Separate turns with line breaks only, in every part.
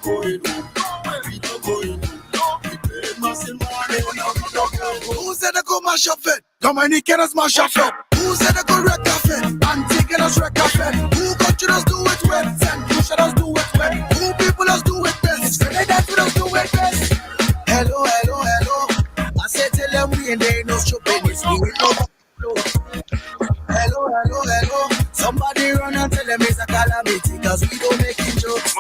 going home. We no going home. We pay massive money, now we no going home. Who said they go mash up it? Dominicanos mash up it. Who said they go wreck a fit? Antiquinos wreck a fit. Who country us do it well? St. Lucia us do it well. Who people us do it best? Trinidad we us do it best. Hello, hello, hello. I said tell them we ain't there no shopping. It's me with no flow. Hello, hello, hello. Somebody run and tell them it's a calamity, cause we don't make it jokes.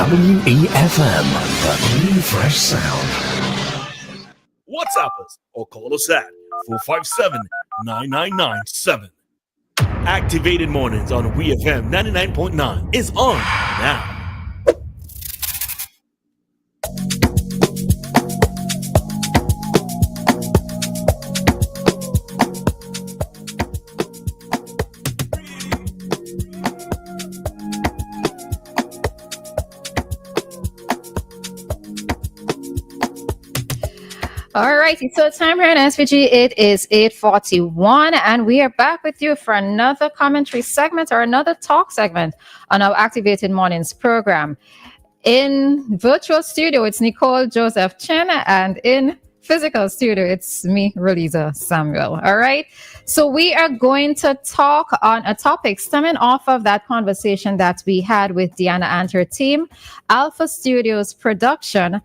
WEFM, the new fresh sound.
WhatsApp us or call us at 457-9997. Activated Mornings on WEFM 99.9 is on now.
All right, so time here in SVG, it is 8:41, and we are back with you for another commentary segment or another talk segment on our Activated Mornings program. In virtual studio, it's Nicole Joseph Chen, and in physical studio, it's me, Roleza Samuel. All right, so we are going to talk on a topic stemming off of that conversation that we had with Dianna and her team, Alpha Studios production.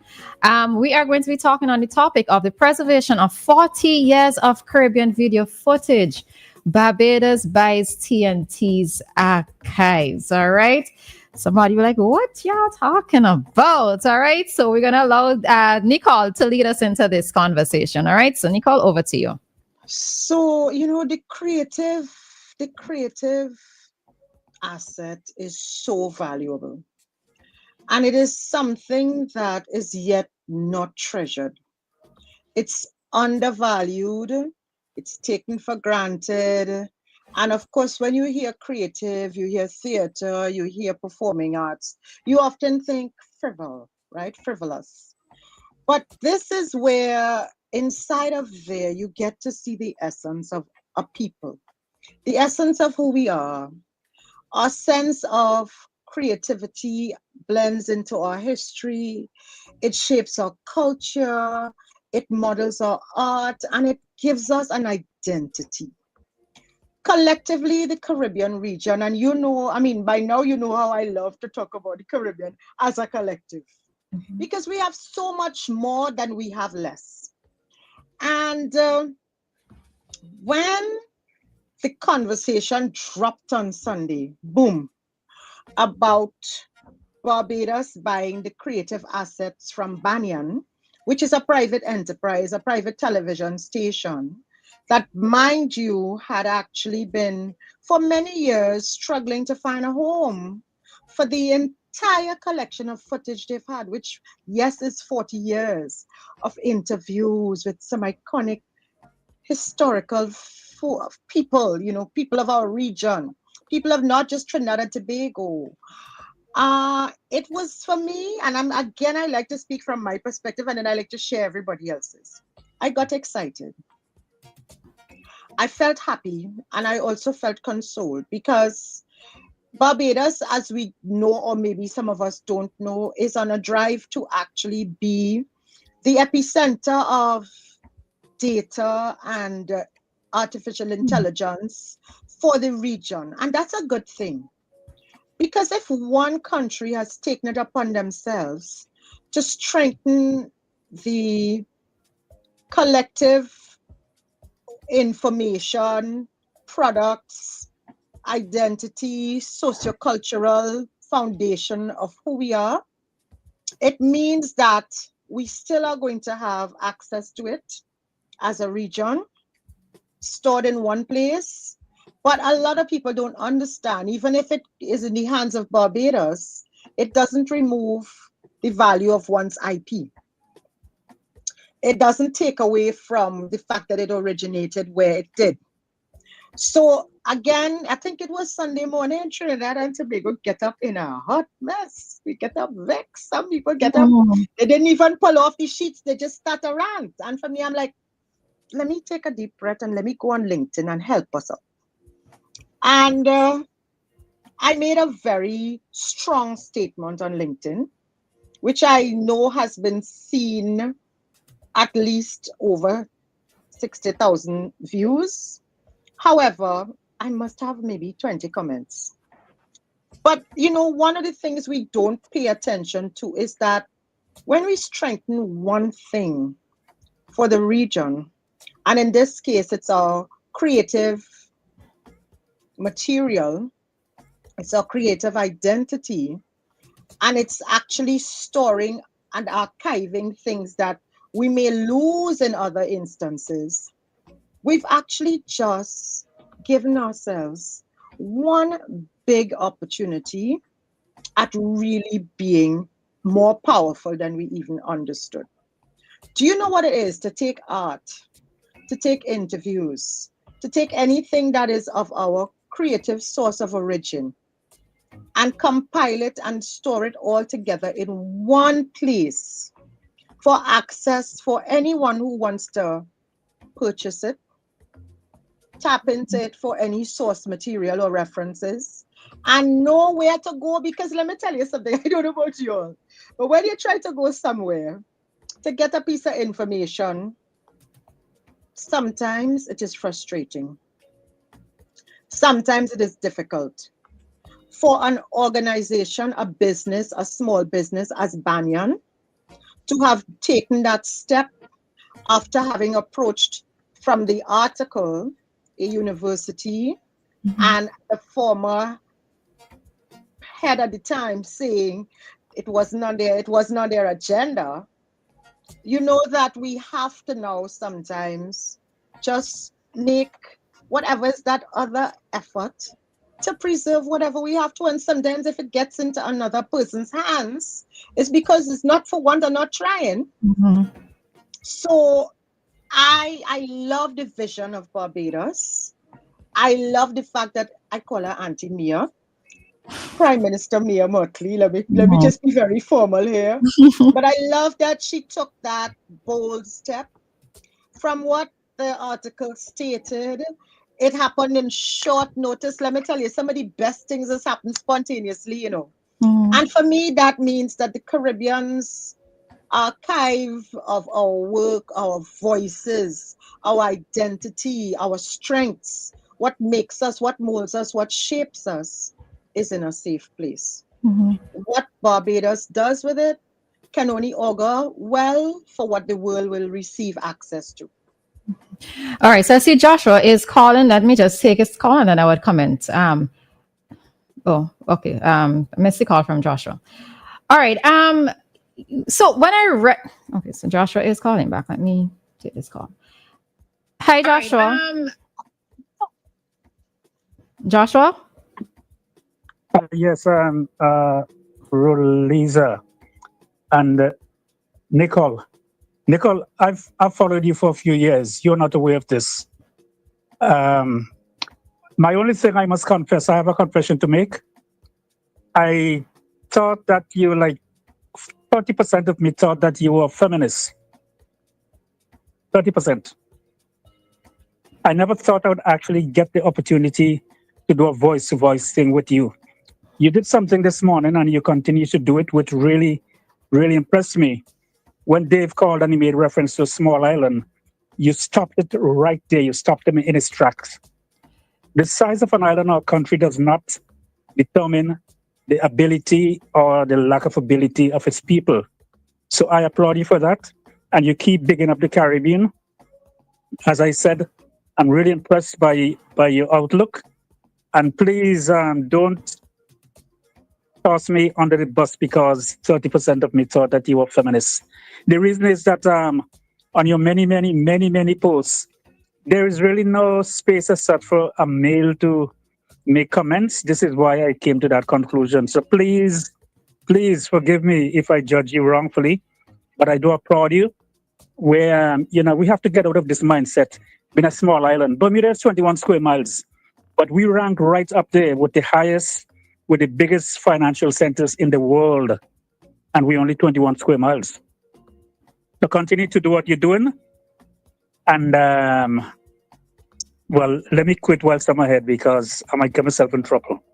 We are going to be talking on the topic of the preservation of 40 years of Caribbean video footage. Barbados buys TnT's archives. All right. Somebody be like, what y'all talking about? All right. So we're going to allow Nicole to lead us into this conversation. All right. So Nicole, over to you.
So, the creative asset is so valuable. And it is something that is yet not treasured. It's undervalued. It's taken for granted. And of course, when you hear creative, you hear theater, you hear performing arts, you often think frivolous. But this is where inside of there, you get to see the essence of a people, the essence of who we are, our sense of creativity blends into our history, it shapes our culture, it models our art, and it gives us an identity. Collectively, the Caribbean region, and by now you know how I love to talk about the Caribbean as a collective, because we have so much more than we have less. And when the conversation dropped on Sunday, boom, about Barbados buying the creative assets from Banyan, which is a private enterprise, a private television station that, mind you, had actually been for many years struggling to find a home for the entire collection of footage they've had, which, yes, is 40 years of interviews with some iconic historical people, people of our region, people of not just Trinidad and Tobago. It was for me, and I like to speak from my perspective, and then I like to share everybody else's. I got excited. I felt happy, and I also felt consoled, because Barbados, as we know, or maybe some of us don't know, is on a drive to actually be the epicenter of data and artificial intelligence for the region. And that's a good thing. Because if one country has taken it upon themselves to strengthen the collective information, products, identity, sociocultural foundation of who we are, it means that we still are going to have access to it as a region, stored in one place. But a lot of people don't understand, even if it is in the hands of Barbados, it doesn't remove the value of one's IP. It doesn't take away from the fact that it originated where it did. So again, I think it was Sunday morning in Trinidad and Tobago get up in a hot mess. We get up vexed. Some people get up, they didn't even pull off the sheets, they just start a rant. And for me, I'm like, let me take a deep breath and let me go on LinkedIn and help us out. And I made a very strong statement on LinkedIn, which I know has been seen at least over 60,000 views. However, I must have maybe 20 comments. But, one of the things we don't pay attention to is that when we strengthen one thing for the region, and in this case, it's our creative material, it's our creative identity, and it's actually storing and archiving things that we may lose in other instances. We've actually just given ourselves one big opportunity at really being more powerful than we even understood. Do you know what it is to take art, to take interviews, to take anything that is of our creative source of origin and compile it and store it all together in one place for access for anyone who wants to purchase it, tap into it for any source material or references, and know where to go? Because let me tell you something, I don't know about you all, but when you try to go somewhere to get a piece of information, sometimes it is frustrating. Sometimes it is difficult. For an organization, a business, a small business as Banyan, to have taken that step after having approached from the article a university and the former head at the time saying it wasn't on their agenda, that we have to now sometimes just make whatever is that other effort to preserve whatever we have to. And sometimes if it gets into another person's hands, it's because it's not for one, they're not trying. So I love the vision of Barbados. I love the fact that I call her Auntie Mia, Prime Minister Mia Mottley. Let me just be very formal here. But I love that she took that bold step. From what the article stated, it happened in short notice. Let me tell you, some of the best things has happened spontaneously, And for me, that means that the Caribbean's archive of our work, our voices, our identity, our strengths, what makes us, what molds us, what shapes us, is in a safe place. What Barbados does with it can only augur well for what the world will receive access to.
All right, so I see Joshua is calling. Let me just take his call and then I would comment. Oh, okay. I missed the call from Joshua. All right. So when okay, so Joshua is calling back. Let me take this call. Hi, Joshua.
Right,
Joshua?
yes, Roleza and Nicole. Nicole, I've followed you for a few years. You're not aware of this. My only thing I must confess, I have a confession to make. I thought that you were like 30% of me thought that you were feminist. 30%. I never thought I would actually get the opportunity to do a voice-to-voice thing with you. You did something this morning and you continue to do it, which really, really impressed me. When Dave called and he made reference to a small island, you stopped it right there. You stopped him in his tracks. The size of an island or country does not determine the ability or the lack of ability of its people. So I applaud you for that. And you keep bigging up the Caribbean. As I said, I'm really impressed by your outlook. And please don't toss me under the bus because 30% of me thought that you were feminist. The reason is that on your many posts, there is really no space as such for a male to make comments. This is why I came to that conclusion. So please forgive me if I judge you wrongfully, but I do applaud you. Where we have to get out of this mindset. Being a small island, Bermuda is 21 square miles. but we rank right up there with the biggest financial centers in the world, and we're only 21 square miles. So continue to do what you're doing, and well, let me quit whilst I'm ahead because I might get myself in trouble.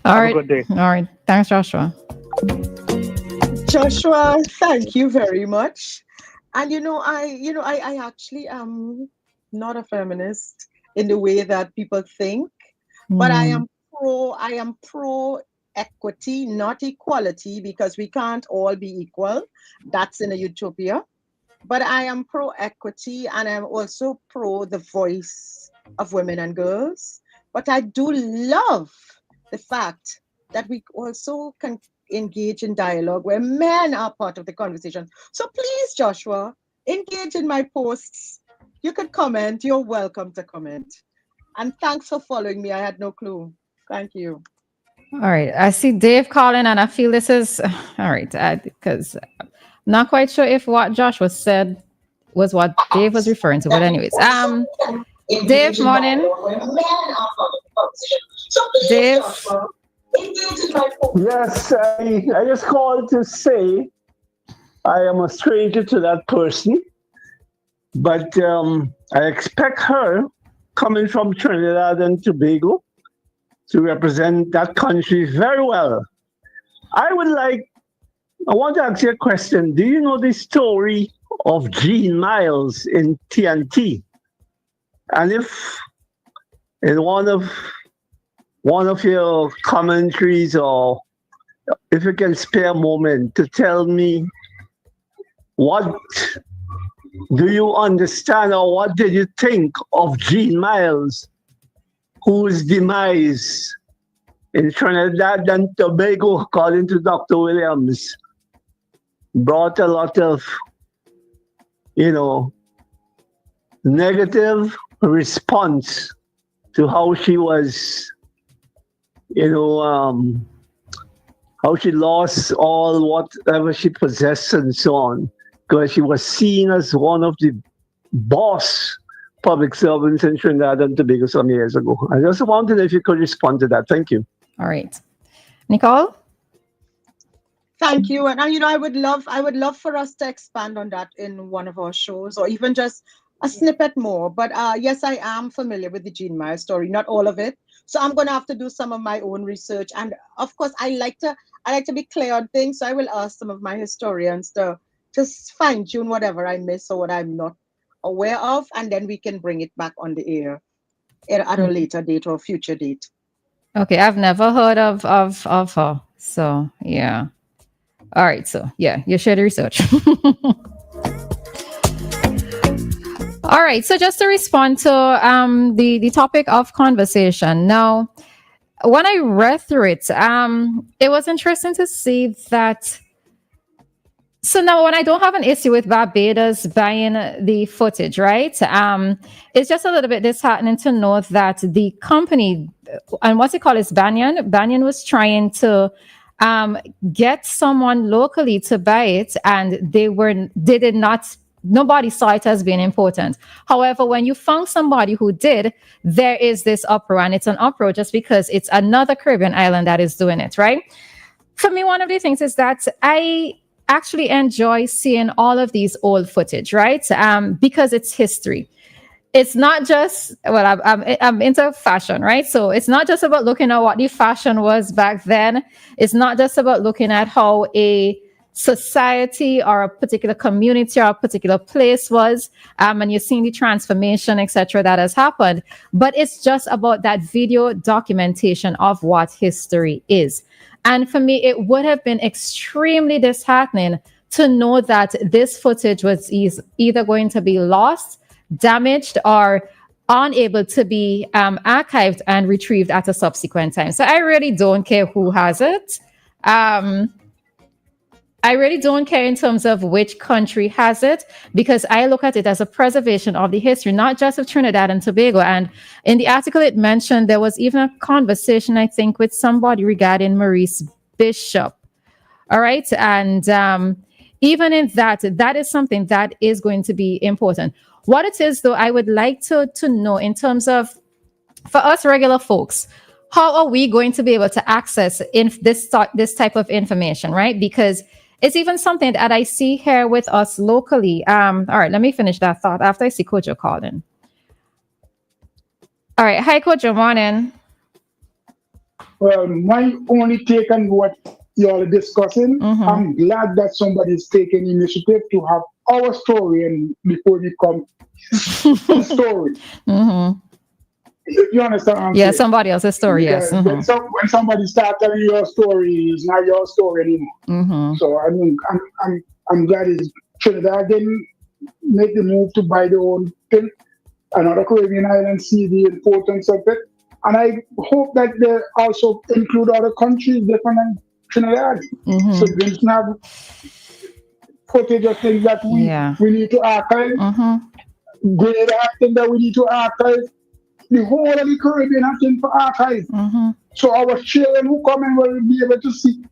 Have a good day.
All right. Thanks, Joshua.
Joshua, thank you very much. And I actually am not a feminist in the way that people think, but I am pro equity, not equality, because we can't all be equal. That's in a utopia. But I am pro equity, and I'm also pro the voice of women and girls. But I do love the fact that we also can engage in dialogue where men are part of the conversation. So please, Joshua, engage in my posts. You could comment. You're welcome to comment. And thanks for following me. I had no clue. Thank you.
All right. I see Dave calling, and I feel this is all right because I'm not quite sure if what Joshua said was what Dave was referring to. But anyways, Dave, morning. Dave.
Yes, I just called to say I am a stranger to that person, but I expect her coming from Trinidad and Tobago to represent that country very well. I want to ask you a question. Do you know the story of Jean Miles in TnT? And if in one of your commentaries, or if you can spare a moment to tell me what do you understand or what did you think of Jean Miles, whose demise in Trinidad and Tobago, according to Dr. Williams, brought a lot of, negative response to how she was, how she lost all whatever she possessed and so on, because she was seen as one of the boss public servants in Trinidad and Tobago some years ago. I just wanted if you could respond to that. Thank you.
All right. Nicole?
Thank you. And I would love for us to expand on that in one of our shows, or even just a snippet more. But yes, I am familiar with the Jean Miles story, not all of it. So I'm going to have to do some of my own research. And of course, I like to be clear on things. So I will ask some of my historians to just fine tune whatever I miss or what I'm not aware of, and then we can bring it back on the air at a later date or future date.
Okay, I've never heard of her. So yeah. All right. So yeah, you share the research. All right. So just to respond to the topic of conversation. Now, when I read through it, it was interesting to see that. So now, when I don't have an issue with Barbados buying the footage, right? It's just a little bit disheartening to know that the company, and what's it called, is Banyan. Banyan was trying to get someone locally to buy it, and they did not. Nobody saw it as being important. However, when you found somebody who did, there is this uproar, and it's an uproar just because it's another Caribbean island that is doing it, right? For me, one of the things is that I actually enjoy seeing all of these old footage, right? Because it's history. It's not just, well, I'm into fashion, right? So it's not just about looking at what the fashion was back then. It's not just about looking at how a society or a particular community or a particular place was, and you're seeing the transformation, etc., that has happened. But it's just about that video documentation of what history is. And for me, it would have been extremely disheartening to know that this footage was either going to be lost, damaged, or unable to be archived and retrieved at a subsequent time. So I really don't care who has it. I really don't care in terms of which country has it, because I look at it as a preservation of the history, not just of Trinidad and Tobago. And in the article, it mentioned there was even a conversation, I think, with somebody regarding Maurice Bishop. All right. And even in that is something that is going to be important. What it is, though, I would like to know in terms of for us regular folks, how are we going to be able to access this type of information, right? Because it's even something that I see here with us locally. All right, let me finish that thought after I see Kojo calling. All right, hi Kojo, morning.
Well, my only take on what y'all are discussing, I'm glad that somebody's taking initiative to have our story and before it becomes the story. You understand what I'm saying?
Somebody else's story,
because
yes.
when somebody starts telling your story, it's not your story anymore. So I mean, I'm glad Trinidad didn't make the move to buy their own thing. Another Caribbean island see the importance of it. And I hope that they also include other countries different than Trinidad. So we can have footage of things that we need to archive, great acting that we need to archive. The whole of the Caribbean has things for archive. So our children who come in will be able to see,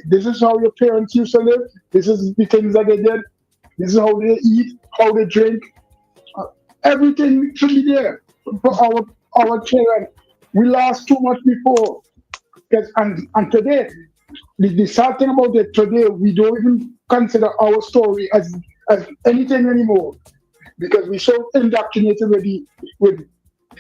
this is how your parents used to live, this is the things that they did, this is how they eat, how they drink. Everything should be there for our children. We lost too much before. And today, the sad thing about it, today, we don't even consider our story as anything anymore. Because we're so indoctrinated with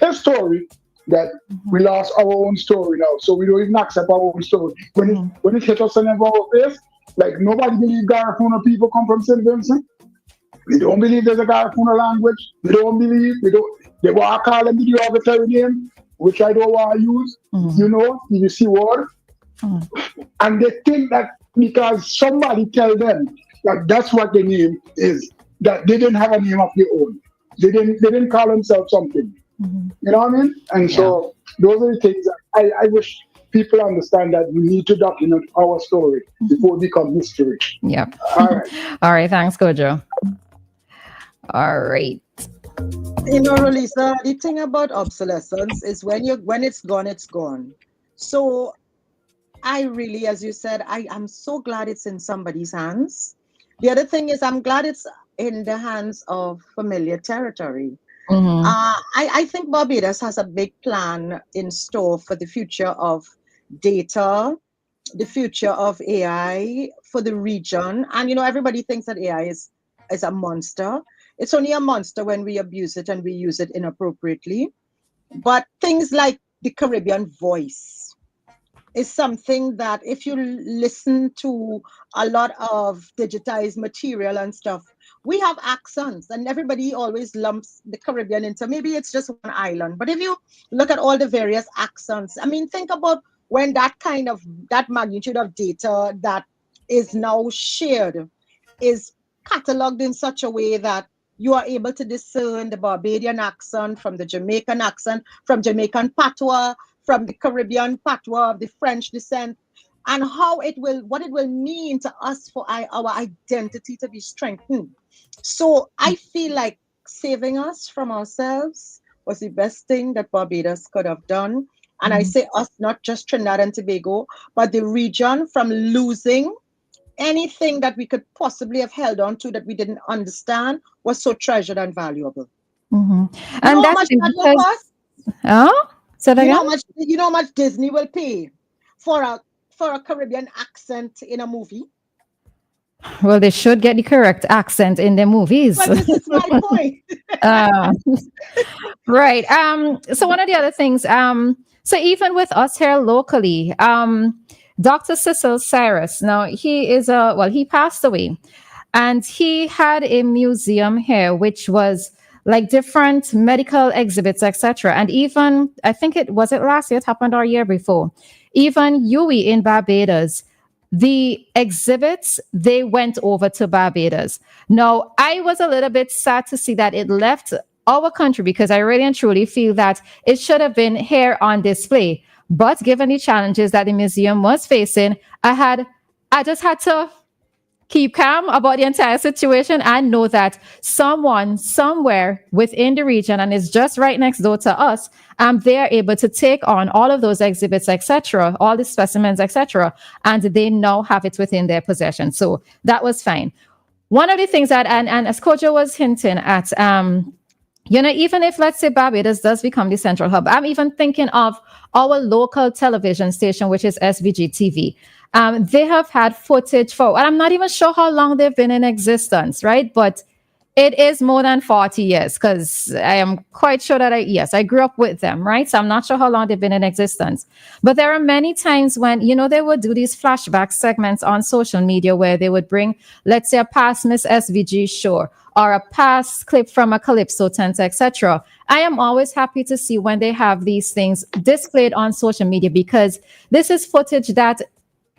his story that we lost our own story now. So we don't even accept our own story. When it hit us in our face, like nobody believes Garifuna people come from St. Vincent. They don't believe there's a Garifuna language. They want to call them the derogatory name, which I don't want to use. You know, you see what? And they think that because somebody tell them that that's what the name is, that they didn't have a name of their own. They didn't call themselves something. You know what I mean? And so those are the things that I wish people understand, that we need to document our story before it becomes history.
Yep.
All right.
All right. Thanks, Kojo. All right.
You know, Roleza, the thing about obsolescence is when it's gone, it's gone. So I really, as you said, I am so glad it's in somebody's hands. The other thing is I'm glad it's in the hands of familiar territory. I think Barbados has a big plan in store for the future of data, the future of AI for the region. And, you know, everybody thinks that AI is a monster. It's only a monster when we abuse it and we use it inappropriately. But things like the Caribbean voice is something that if you listen to a lot of digitized material and stuff, we have accents and everybody always lumps the Caribbean into, maybe it's just one island. But if you look at all the various accents, I mean, think about when that magnitude of data that is now shared is cataloged in such a way that you are able to discern the Barbadian accent from the Jamaican accent, from Jamaican patois, from the Caribbean patois of the French descent, and what it will mean to us for our identity to be strengthened. So I feel like saving us from ourselves was the best thing that Barbados could have done. And I say us, not just Trinidad and Tobago, but the region, from losing anything that we could possibly have held on to that we didn't understand was so treasured and valuable.
And
how
that's
much that will cost?
So
you know how much Disney will pay for a Caribbean accent in a movie?
Well, they should get the correct accent in their movies.
Well, this is my point.
Right. So one of the other things, so even with us here locally, Dr. Cecil Cyrus, now he passed away, and he had a museum here, which was like different medical exhibits, etc. And even, I think it last year, it happened or year before, even UWI in Barbados, the exhibits, they went over to Barbados. Now, I was a little bit sad to see that it left our country, because I really and truly feel that it should have been here on display. But given the challenges that the museum was facing, I just had to keep calm about the entire situation and know that someone somewhere within the region, and it's just right next door to us, they're able to take on all of those exhibits, etc., all the specimens, etc., and they now have it within their possession. So that was fine. One of the things that, and as Kojo was hinting at, even if, let's say, Barbados does become the central hub, I'm even thinking of our local television station, which is SVG TV. They have had footage and I'm not even sure how long they've been in existence, right? But it is more than 40 years, because I am quite sure that I grew up with them, right? So I'm not sure how long they've been in existence. But there are many times when, they would do these flashback segments on social media where they would bring, let's say, a past Miss SVG show or a past clip from a Calypso tent, etc. I am always happy to see when they have these things displayed on social media, because this is footage that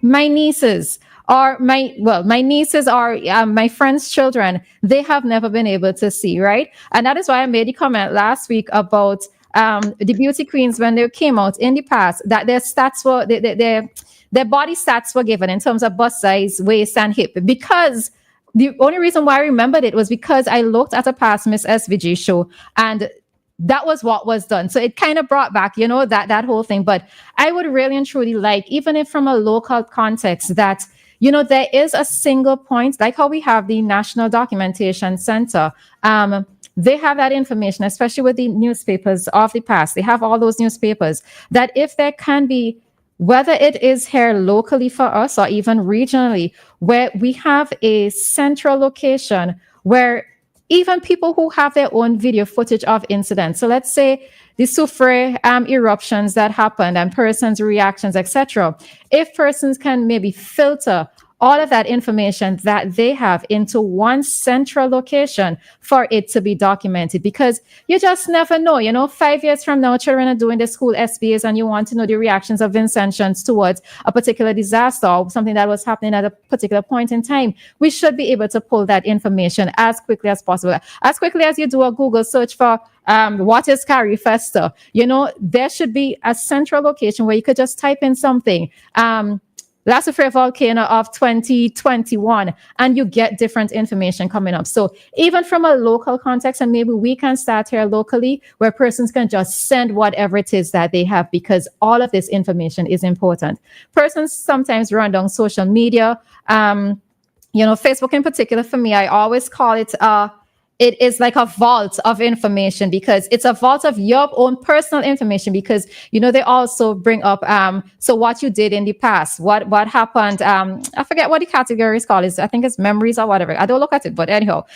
my nieces or my friends' children, they have never been able to see, right? And that is why I made a comment last week about the beauty queens when they came out in the past, that their stats were their body stats were given in terms of bust size, waist, and hip. Because the only reason why I remembered it was because I looked at a past Miss SVG show, and that was what was done. So it kind of brought back, that whole thing. But I would really and truly like, even if from a local context, that, there is a single point, like how we have the National Documentation Center. They have that information, especially with the newspapers of the past. They have all those newspapers, that if there can be, whether it is here locally for us or even regionally, where we have a central location where even people who have their own video footage of incidents. So let's say the Soufrière eruptions that happened and persons' reactions, etc. If persons can maybe filter all of that information that they have into one central location for it to be documented, because you just never know, 5 years from now, children are doing the school SBAs and you want to know the reactions of Vincentians towards a particular disaster or something that was happening at a particular point in time. We should be able to pull that information as quickly as possible. As quickly as you do a Google search for what is Carrie Festa, there should be a central location where you could just type in something. Last Soufrière volcano of 2021, and you get different information coming up. So even from a local context, and maybe we can start here locally, where persons can just send whatever it is that they have, because all of this information is important. Persons sometimes run down social media, Facebook in particular. For me, I always call it is like a vault of information, because it's a vault of your own personal information, because, they also bring up, so what you did in the past, what happened. I forget what the category is called. I think it's memories or whatever. I don't look at it, but anyhow.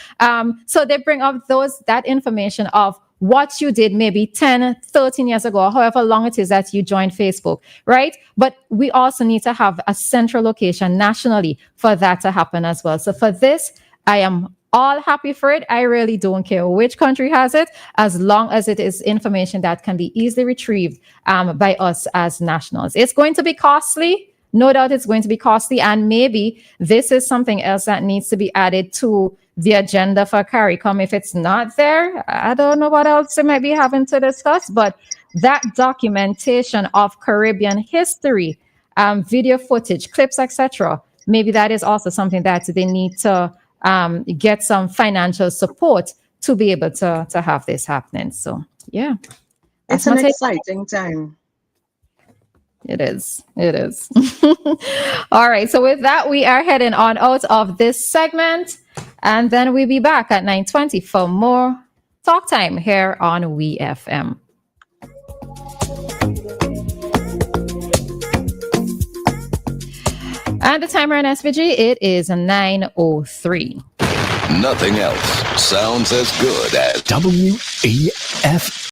So they bring up that information of what you did maybe 10, 13 years ago, or however long it is that you joined Facebook, right? But we also need to have a central location nationally for that to happen as well. So for this, I am all happy for it. I really don't care which country has it, as long as it is information that can be easily retrieved by us as nationals. It's going to be costly. No doubt it's going to be costly. And maybe this is something else that needs to be added to the agenda for CARICOM. If it's not there, I don't know what else they might be having to discuss, but that documentation of Caribbean history, video footage, clips, etc., maybe that is also something that they need to get some financial support to be able to have this happening. So yeah,
it's an exciting time.
It is. All right, so with that, we are heading on out of this segment, and then we'll be back at 9:20 for more talk time here on WEFM. And the timer on SVG, it is 9:03.
Nothing else sounds as good as WEFM.